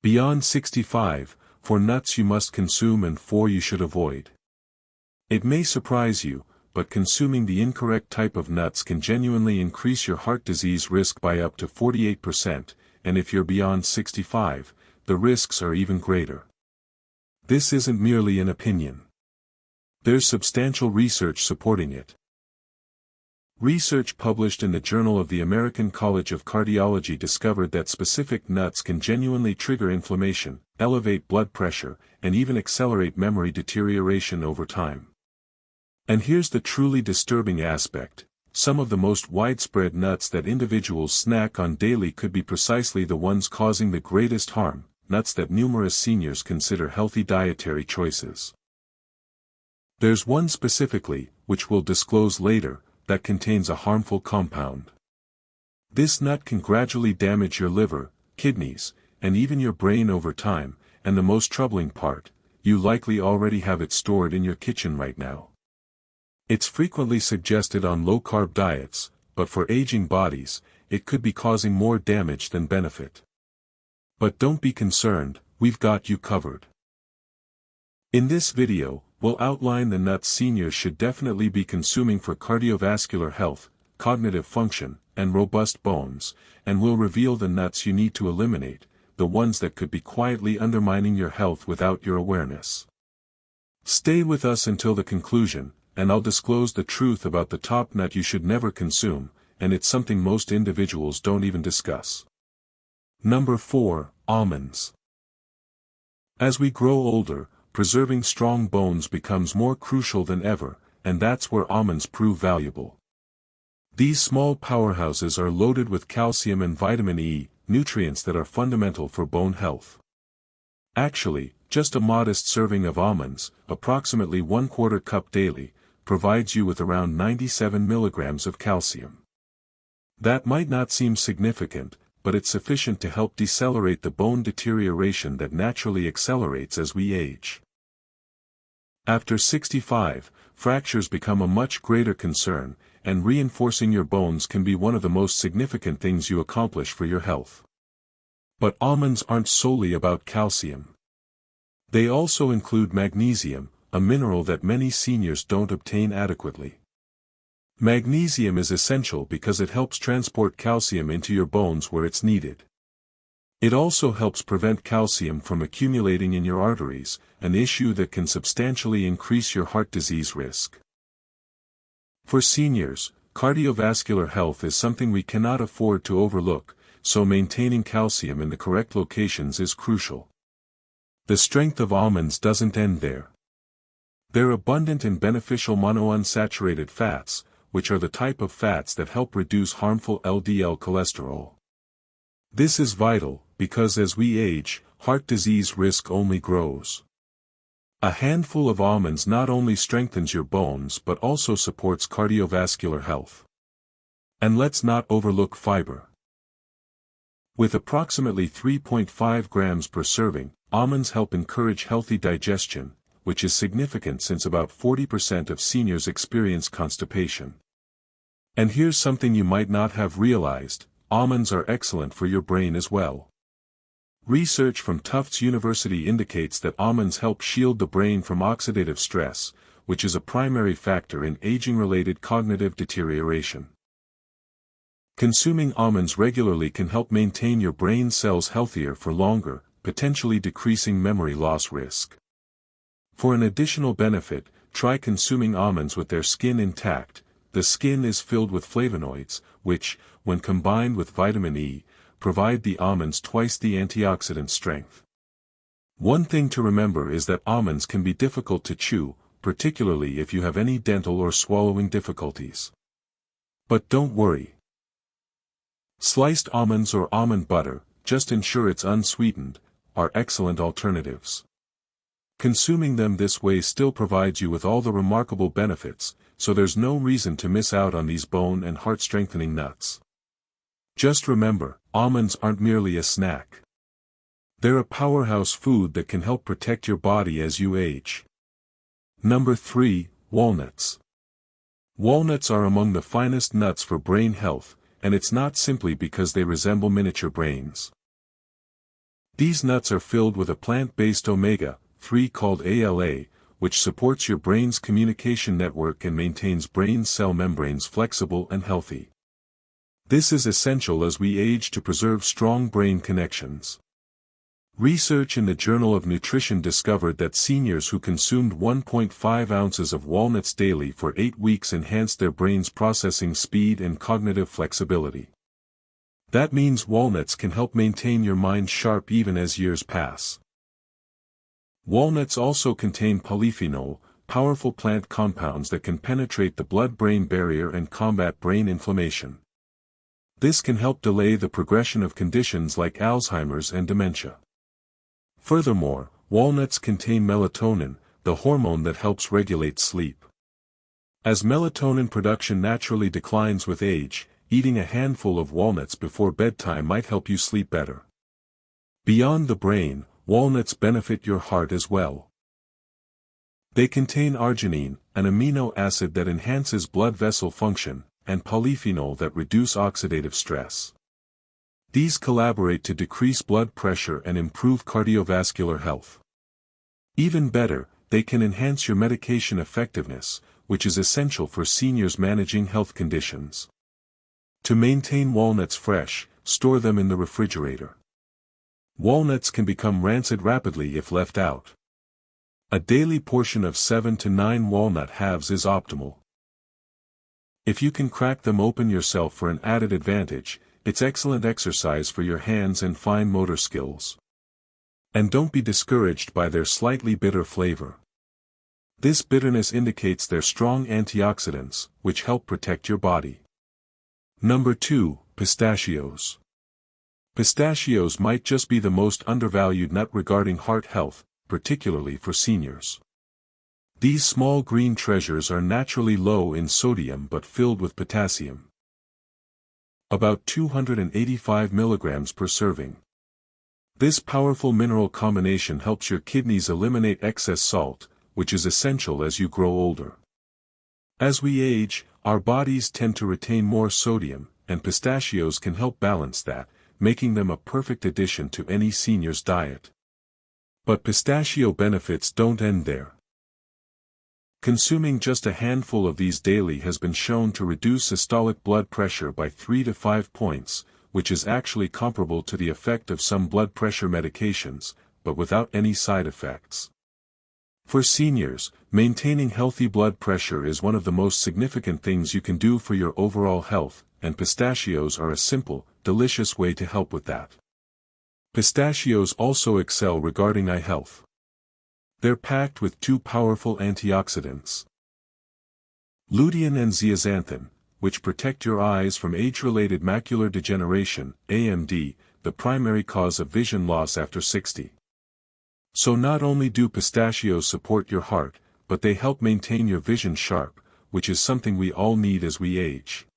Beyond 65, 4 nuts you must consume and 4 you should avoid. It may surprise you, but consuming the incorrect type of nuts can genuinely increase your heart disease risk by up to 48%, and if you're beyond 65, the risks are even greater. This isn't merely an opinion. There's substantial research supporting it. Research published in the Journal of the American College of Cardiology discovered that specific nuts can genuinely trigger inflammation, elevate blood pressure, and even accelerate memory deterioration over time. And here's the truly disturbing aspect: some of the most widespread nuts that individuals snack on daily could be precisely the ones causing the greatest harm, nuts that numerous seniors consider healthy dietary choices. There's one specifically, which we'll disclose later, that contains a harmful compound. This nut can gradually damage your liver, kidneys, and even your brain over time, and the most troubling part, you likely already have it stored in your kitchen right now. It's frequently suggested on low-carb diets, but for aging bodies, it could be causing more damage than benefit. But don't be concerned, we've got you covered. In this video, we'll outline the nuts seniors should definitely be consuming for cardiovascular health, cognitive function, and robust bones, and we'll reveal the nuts you need to eliminate, the ones that could be quietly undermining your health without your awareness. Stay with us until the conclusion, and I'll disclose the truth about the top nut you should never consume, and it's something most individuals don't even discuss. Number 4, almonds. As we grow older, preserving strong bones becomes more crucial than ever, and that's where almonds prove valuable. These small powerhouses are loaded with calcium and vitamin E, nutrients that are fundamental for bone health. Actually, just a modest serving of almonds, approximately 1/4 cup daily, provides you with around 97 milligrams of calcium. That might not seem significant, but it's sufficient to help decelerate the bone deterioration that naturally accelerates as we age. After 65, fractures become a much greater concern, and reinforcing your bones can be one of the most significant things you accomplish for your health. But almonds aren't solely about calcium. They also include magnesium, a mineral that many seniors don't obtain adequately. Magnesium is essential because it helps transport calcium into your bones where it's needed. It also helps prevent calcium from accumulating in your arteries, an issue that can substantially increase your heart disease risk. For seniors, cardiovascular health is something we cannot afford to overlook, so maintaining calcium in the correct locations is crucial. The strength of almonds doesn't end there. They're abundant in beneficial monounsaturated fats, which are the type of fats that help reduce harmful LDL cholesterol. This is vital, because as we age, heart disease risk only grows. A handful of almonds not only strengthens your bones but also supports cardiovascular health. And let's not overlook fiber. With approximately 3.5 grams per serving, almonds help encourage healthy digestion, which is significant since about 40% of seniors experience constipation. And here's something you might not have realized: almonds are excellent for your brain as well. Research from Tufts University indicates that almonds help shield the brain from oxidative stress, which is a primary factor in aging-related cognitive deterioration. Consuming almonds regularly can help maintain your brain cells healthier for longer, potentially decreasing memory loss risk. For an additional benefit, try consuming almonds with their skin intact. The skin is filled with flavonoids, which, when combined with vitamin E, provide the almonds twice the antioxidant strength. One thing to remember is that almonds can be difficult to chew, particularly if you have any dental or swallowing difficulties. But don't worry. Sliced almonds or almond butter, just ensure it's unsweetened, are excellent alternatives. Consuming them this way still provides you with all the remarkable benefits, so there's no reason to miss out on these bone and heart-strengthening nuts. Just remember, almonds aren't merely a snack. They're a powerhouse food that can help protect your body as you age. Number 3, walnuts. Walnuts are among the finest nuts for brain health, and it's not simply because they resemble miniature brains. These nuts are filled with a plant-based omega-3 called ALA, which supports your brain's communication network and maintains brain cell membranes flexible and healthy. This is essential as we age to preserve strong brain connections. Research in the Journal of Nutrition discovered that seniors who consumed 1.5 ounces of walnuts daily for 8 weeks enhanced their brain's processing speed and cognitive flexibility. That means walnuts can help maintain your mind sharp even as years pass. Walnuts also contain polyphenol, powerful plant compounds that can penetrate the blood-brain barrier and combat brain inflammation. This can help delay the progression of conditions like Alzheimer's and dementia. Furthermore, walnuts contain melatonin, the hormone that helps regulate sleep. As melatonin production naturally declines with age, eating a handful of walnuts before bedtime might help you sleep better. Beyond the brain, walnuts benefit your heart as well. They contain arginine, an amino acid that enhances blood vessel function, and polyphenol that reduce oxidative stress. These collaborate to decrease blood pressure and improve cardiovascular health. Even better, they can enhance your medication effectiveness, which is essential for seniors managing health conditions. To maintain walnuts fresh, store them in the refrigerator. Walnuts can become rancid rapidly if left out. A daily portion of 7 to 9 walnut halves is optimal. If you can crack them open yourself for an added advantage, it's excellent exercise for your hands and fine motor skills. And don't be discouraged by their slightly bitter flavor. This bitterness indicates their strong antioxidants, which help protect your body. Number 2, pistachios. Pistachios might just be the most undervalued nut regarding heart health, particularly for seniors. These small green treasures are naturally low in sodium but filled with potassium. About 285 milligrams per serving. This powerful mineral combination helps your kidneys eliminate excess salt, which is essential as you grow older. As we age, our bodies tend to retain more sodium, and pistachios can help balance that, making them a perfect addition to any senior's diet. But pistachio benefits don't end there. Consuming just a handful of these daily has been shown to reduce systolic blood pressure by 3 to 5 points, which is actually comparable to the effect of some blood pressure medications, but without any side effects. For seniors, maintaining healthy blood pressure is one of the most significant things you can do for your overall health, and pistachios are a simple, delicious way to help with that. Pistachios also excel regarding eye health. They're packed with 2 powerful antioxidants, lutein and zeaxanthin, which protect your eyes from age-related macular degeneration, AMD, the primary cause of vision loss after 60. So not only do pistachios support your heart, but they help maintain your vision sharp, which is something we all need as we age.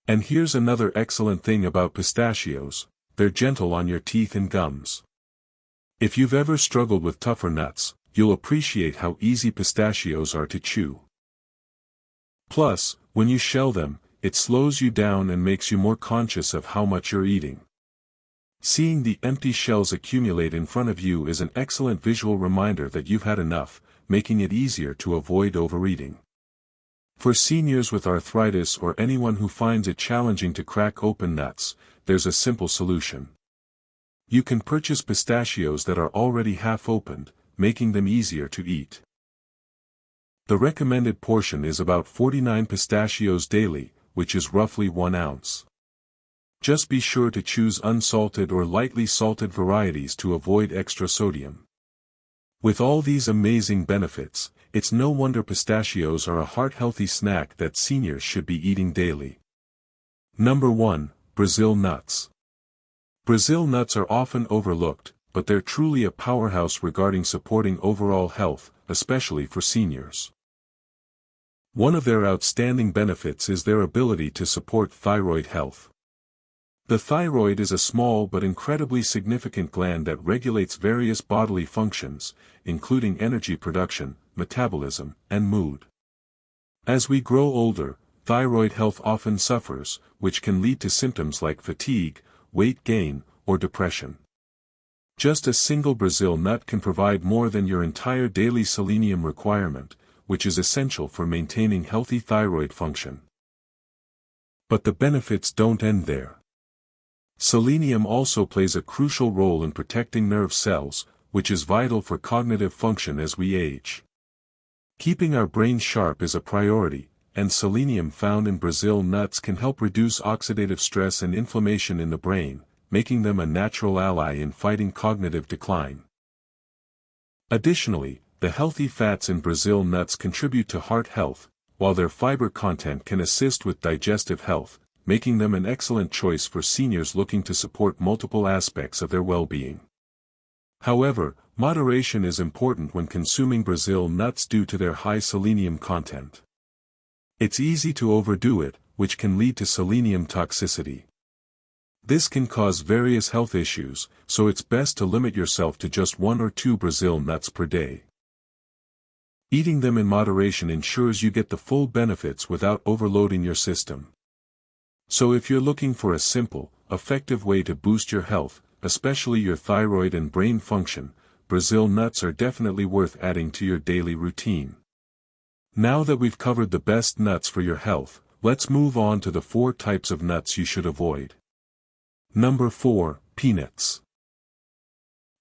And here's another excellent thing about pistachios: they're gentle on your teeth and gums. If you've ever struggled with tougher nuts, you'll appreciate how easy pistachios are to chew. Plus, when you shell them, it slows you down and makes you more conscious of how much you're eating. Seeing the empty shells accumulate in front of you is an excellent visual reminder that you've had enough, making it easier to avoid overeating. For seniors with arthritis or anyone who finds it challenging to crack open nuts, there's a simple solution. You can purchase pistachios that are already half-opened, making them easier to eat. The recommended portion is about 49 pistachios daily, which is roughly 1 ounce. Just be sure to choose unsalted or lightly salted varieties to avoid extra sodium. With all these amazing benefits, it's no wonder pistachios are a heart-healthy snack that seniors should be eating daily. Number 1, Brazil nuts. Brazil nuts are often overlooked, but they're truly a powerhouse regarding supporting overall health, especially for seniors. One of their outstanding benefits is their ability to support thyroid health. The thyroid is a small but incredibly significant gland that regulates various bodily functions, including energy production, metabolism, and mood. As we grow older, thyroid health often suffers, which can lead to symptoms like fatigue, weight gain, or depression. Just a single Brazil nut can provide more than your entire daily selenium requirement, which is essential for maintaining healthy thyroid function. But the benefits don't end there. Selenium also plays a crucial role in protecting nerve cells, which is vital for cognitive function as we age. Keeping our brain sharp is a priority, and selenium found in Brazil nuts can help reduce oxidative stress and inflammation in the brain, making them a natural ally in fighting cognitive decline. Additionally, the healthy fats in Brazil nuts contribute to heart health, while their fiber content can assist with digestive health, making them an excellent choice for seniors looking to support multiple aspects of their well-being. However, moderation is important when consuming Brazil nuts due to their high selenium content. It's easy to overdo it, which can lead to selenium toxicity. This can cause various health issues, so it's best to limit yourself to just 1 or 2 Brazil nuts per day. Eating them in moderation ensures you get the full benefits without overloading your system. So if you're looking for a simple, effective way to boost your health, especially your thyroid and brain function, Brazil nuts are definitely worth adding to your daily routine. Now that we've covered the best nuts for your health, let's move on to the 4 types of nuts you should avoid. Number 4, peanuts.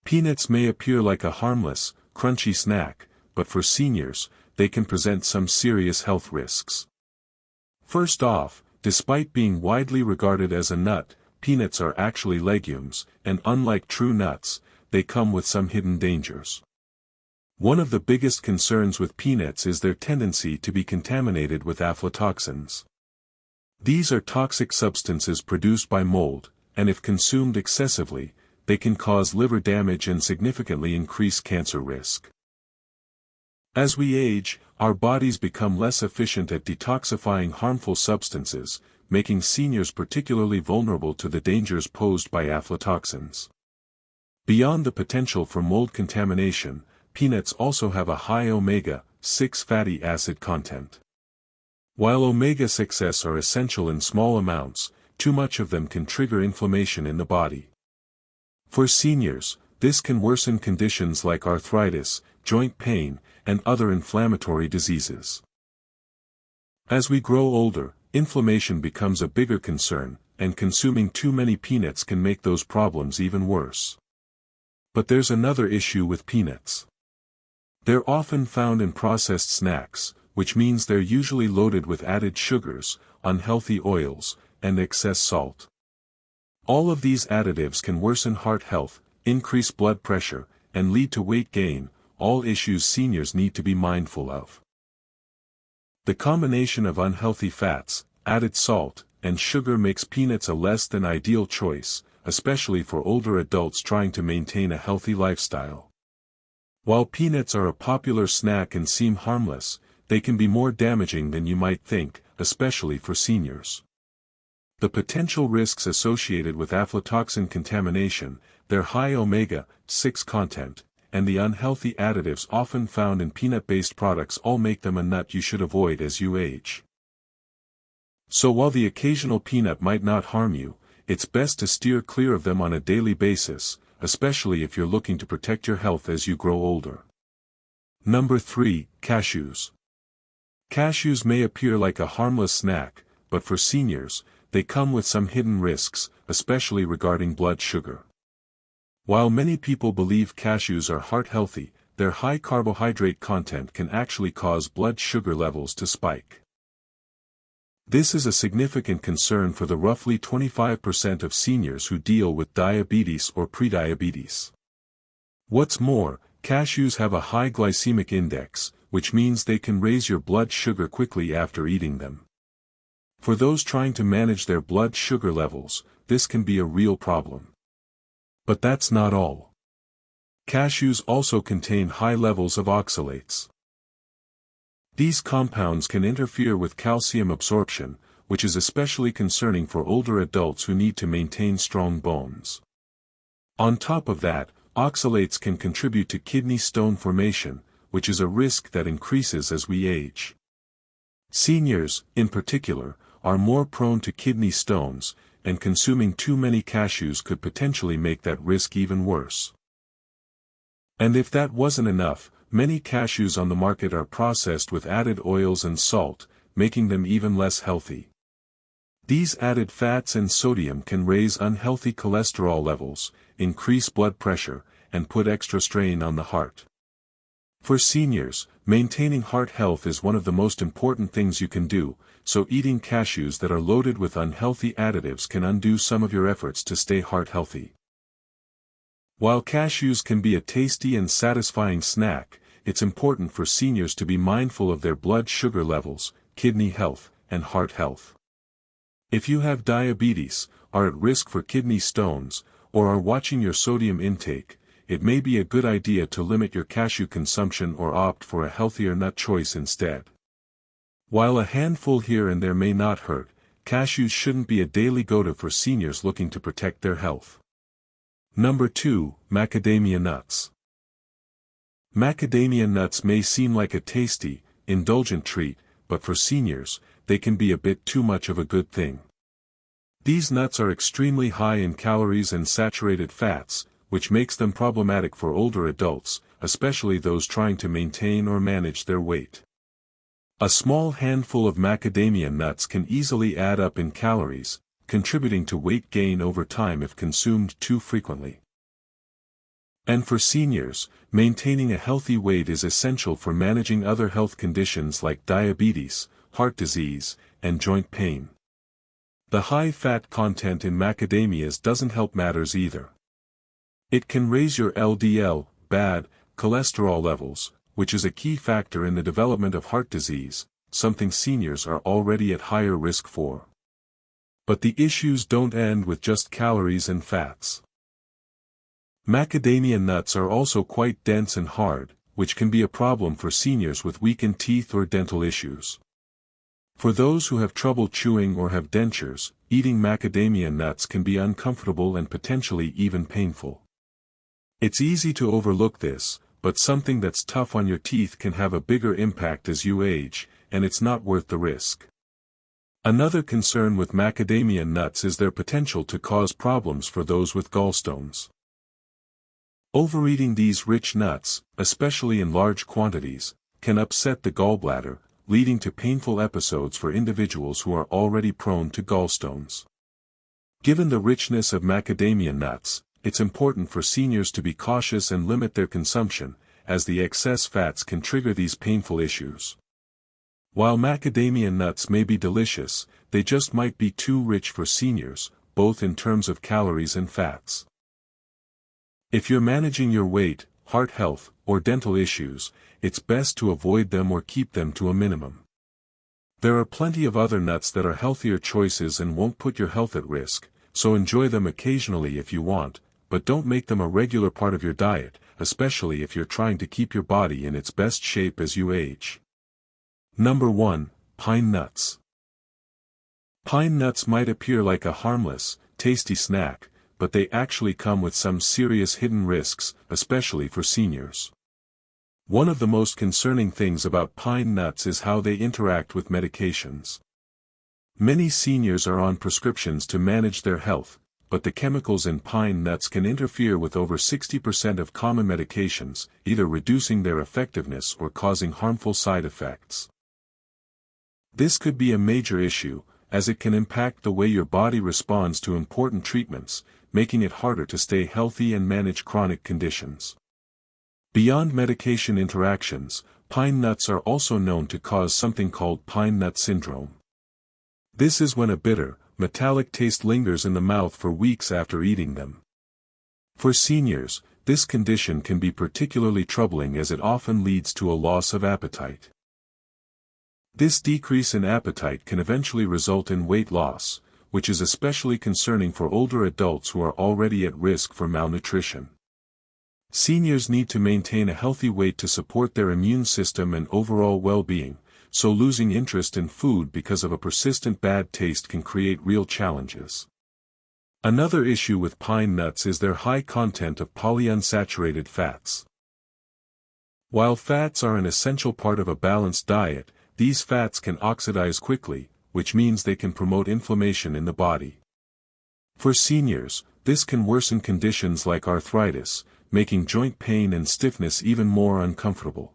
Peanuts may appear like a harmless, crunchy snack, but for seniors, they can present some serious health risks. First off, despite being widely regarded as a nut, peanuts are actually legumes, and unlike true nuts, they come with some hidden dangers. One of the biggest concerns with peanuts is their tendency to be contaminated with aflatoxins. These are toxic substances produced by mold, and if consumed excessively, they can cause liver damage and significantly increase cancer risk. As we age, our bodies become less efficient at detoxifying harmful substances, making seniors particularly vulnerable to the dangers posed by aflatoxins. Beyond the potential for mold contamination, peanuts also have a high omega-6 fatty acid content. While omega-6s are essential in small amounts, too much of them can trigger inflammation in the body. For seniors, this can worsen conditions like arthritis, joint pain, and other inflammatory diseases. As we grow older, inflammation becomes a bigger concern, and consuming too many peanuts can make those problems even worse. But there's another issue with peanuts. They're often found in processed snacks, which means they're usually loaded with added sugars, unhealthy oils, and excess salt. All of these additives can worsen heart health, increase blood pressure, and lead to weight gain, all issues seniors need to be mindful of. The combination of unhealthy fats, added salt, and sugar makes peanuts a less than ideal choice, especially for older adults trying to maintain a healthy lifestyle. While peanuts are a popular snack and seem harmless, they can be more damaging than you might think, especially for seniors. The potential risks associated with aflatoxin contamination, their high omega-6 content, and the unhealthy additives often found in peanut-based products all make them a nut you should avoid as you age. So while the occasional peanut might not harm you, it's best to steer clear of them on a daily basis, especially if you're looking to protect your health as you grow older. Number 3, cashews. Cashews may appear like a harmless snack, but for seniors, they come with some hidden risks, especially regarding blood sugar. While many people believe cashews are heart-healthy, their high carbohydrate content can actually cause blood sugar levels to spike. This is a significant concern for the roughly 25% of seniors who deal with diabetes or prediabetes. What's more, cashews have a high glycemic index, which means they can raise your blood sugar quickly after eating them. For those trying to manage their blood sugar levels, this can be a real problem. But that's not all. Cashews also contain high levels of oxalates. These compounds can interfere with calcium absorption, which is especially concerning for older adults who need to maintain strong bones. On top of that, oxalates can contribute to kidney stone formation, which is a risk that increases as we age. Seniors, in particular, are more prone to kidney stones, and consuming too many cashews could potentially make that risk even worse. And if that wasn't enough, many cashews on the market are processed with added oils and salt, making them even less healthy. These added fats and sodium can raise unhealthy cholesterol levels, increase blood pressure, and put extra strain on the heart. For seniors, maintaining heart health is one of the most important things you can do, so eating cashews that are loaded with unhealthy additives can undo some of your efforts to stay heart healthy. While cashews can be a tasty and satisfying snack, it's important for seniors to be mindful of their blood sugar levels, kidney health, and heart health. If you have diabetes, are at risk for kidney stones, or are watching your sodium intake, it may be a good idea to limit your cashew consumption or opt for a healthier nut choice instead. While a handful here and there may not hurt, cashews shouldn't be a daily go-to for seniors looking to protect their health. Number 2, macadamia nuts. Macadamia nuts may seem like a tasty, indulgent treat, but for seniors, they can be a bit too much of a good thing. These nuts are extremely high in calories and saturated fats, which makes them problematic for older adults, especially those trying to maintain or manage their weight. A small handful of macadamia nuts can easily add up in calories, contributing to weight gain over time if consumed too frequently. And for seniors, maintaining a healthy weight is essential for managing other health conditions like diabetes, heart disease, and joint pain. The high fat content in macadamias doesn't help matters either. It can raise your LDL, bad cholesterol levels, which is a key factor in the development of heart disease, something seniors are already at higher risk for. But the issues don't end with just calories and fats. Macadamia nuts are also quite dense and hard, which can be a problem for seniors with weakened teeth or dental issues. For those who have trouble chewing or have dentures, eating macadamia nuts can be uncomfortable and potentially even painful. It's easy to overlook this, but something that's tough on your teeth can have a bigger impact as you age, and it's not worth the risk. Another concern with macadamia nuts is their potential to cause problems for those with gallstones. Overeating these rich nuts, especially in large quantities, can upset the gallbladder, leading to painful episodes for individuals who are already prone to gallstones. Given the richness of macadamia nuts, it's important for seniors to be cautious and limit their consumption, as the excess fats can trigger these painful issues. While macadamia nuts may be delicious, they just might be too rich for seniors, both in terms of calories and fats. If you're managing your weight, heart health, or dental issues, it's best to avoid them or keep them to a minimum. There are plenty of other nuts that are healthier choices and won't put your health at risk, so enjoy them occasionally if you want, but don't make them a regular part of your diet, especially if you're trying to keep your body in its best shape as you age. Number 1, pine nuts. Pine nuts might appear like a harmless, tasty snack, but they actually come with some serious hidden risks, especially for seniors. One of the most concerning things about pine nuts is how they interact with medications. Many seniors are on prescriptions to manage their health, but the chemicals in pine nuts can interfere with over 60% of common medications, either reducing their effectiveness or causing harmful side effects. This could be a major issue, as it can impact the way your body responds to important treatments, making it harder to stay healthy and manage chronic conditions. Beyond medication interactions, pine nuts are also known to cause something called pine nut syndrome. This is when a bitter, metallic taste lingers in the mouth for weeks after eating them. For seniors, this condition can be particularly troubling as it often leads to a loss of appetite. This decrease in appetite can eventually result in weight loss, which is especially concerning for older adults who are already at risk for malnutrition. Seniors need to maintain a healthy weight to support their immune system and overall well-being, so losing interest in food because of a persistent bad taste can create real challenges. Another issue with pine nuts is their high content of polyunsaturated fats. While fats are an essential part of a balanced diet, these fats can oxidize quickly, which means they can promote inflammation in the body. For seniors, this can worsen conditions like arthritis, making joint pain and stiffness even more uncomfortable.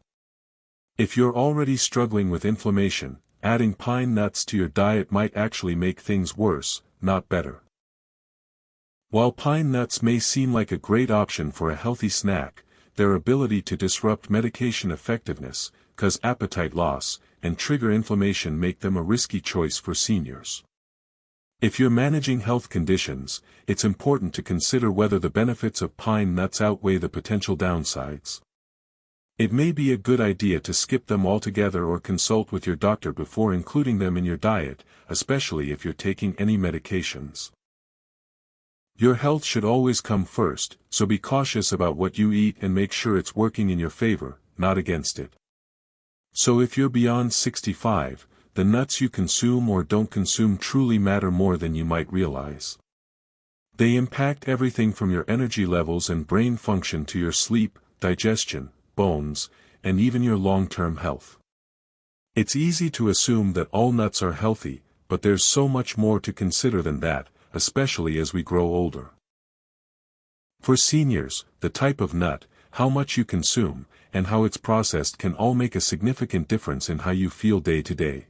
If you're already struggling with inflammation, adding pine nuts to your diet might actually make things worse, not better. While pine nuts may seem like a great option for a healthy snack, their ability to disrupt medication effectiveness, cause appetite loss, and trigger inflammation make them a risky choice for seniors. If you're managing health conditions, it's important to consider whether the benefits of pine nuts outweigh the potential downsides. It may be a good idea to skip them altogether or consult with your doctor before including them in your diet, especially if you're taking any medications. Your health should always come first, so be cautious about what you eat and make sure it's working in your favor, not against it. So if you're beyond 65, the nuts you consume or don't consume truly matter more than you might realize. They impact everything from your energy levels and brain function to your sleep, digestion, bones, and even your long-term health. It's easy to assume that all nuts are healthy, but there's so much more to consider than that, especially as we grow older. For seniors, the type of nut, how much you consume, and how it's processed can all make a significant difference in how you feel day to day.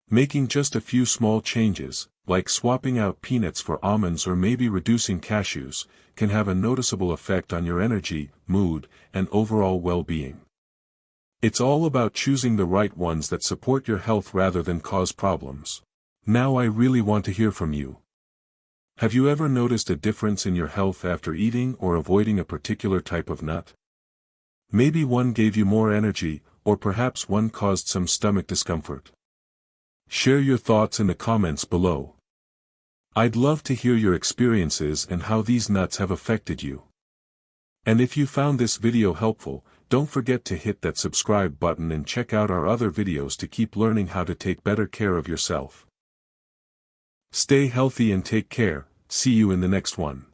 Making just a few small changes, like swapping out peanuts for almonds or maybe reducing cashews, can have a noticeable effect on your energy, mood, and overall well-being. It's all about choosing the right ones that support your health rather than cause problems. Now I really want to hear from you. Have you ever noticed a difference in your health after eating or avoiding a particular type of nut? Maybe one gave you more energy, or perhaps one caused some stomach discomfort. Share your thoughts in the comments below. I'd love to hear your experiences and how these nuts have affected you. And if you found this video helpful, don't forget to hit that subscribe button and check out our other videos to keep learning how to take better care of yourself. Stay healthy and take care. See you in the next one.